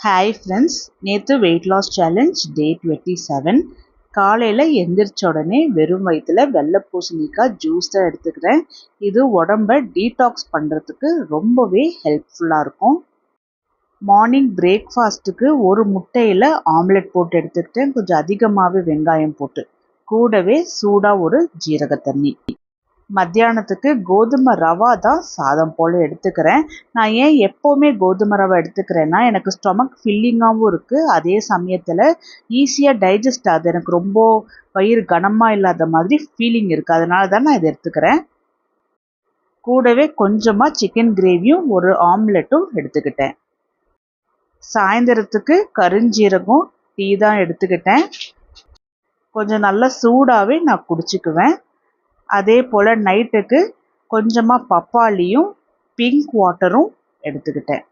Hi friends, நேற்று weight loss challenge டே 27. காலையில் எந்திரிச்ச உடனே வெறும் வயிற்றுல வெள்ளை பூசணிக்காய் ஜூஸ் தான் எடுத்துக்கிறேன். இது உடம்பை டீடாக்ஸ் பண்ணுறதுக்கு ரொம்பவே ஹெல்ப்ஃபுல்லாக இருக்கும். மார்னிங் பிரேக்ஃபாஸ்ட்டுக்கு ஒரு முட்டையில் ஆம்லெட் போட்டு எடுத்துக்கிட்டேன், கொஞ்சம் அதிகமாகவே வெங்காயம் போட்டு. கூடவே சூடாக ஒரு ஜீரக தண்ணி. மத்தியானத்துக்கு கோதுமை ரவா தான் சாதம் போல் எடுத்துக்கிறேன். நான் ஏன் எப்போவுமே கோதுமை ரவை எடுத்துக்கிறேன்னா, எனக்கு ஸ்டொமக் ஃபில்லிங்காகவும் இருக்குது, அதே சமயத்தில் ஈஸியாக டைஜஸ்ட் ஆகுது. எனக்கு ரொம்ப வயிறு கனமாக இல்லாத மாதிரி ஃபீலிங் இருக்குது, அதனால தான் நான் இதை எடுத்துக்கிறேன். கூடவே கொஞ்சமாக சிக்கன் கிரேவியும் ஒரு ஆம்லெட்டும் எடுத்துக்கிட்டேன். சாயந்தரத்துக்கு கருஞ்சீரகம் டீ தான் எடுத்துக்கிட்டேன். கொஞ்சம் நல்லா சூடாகவே நான் குடிச்சிக்குவேன். அதே போல் நைட்டுக்கு கொஞ்சமாக பப்பாளியும் பிங்க் வாட்டரும் எடுத்துக்கிட்டேன்.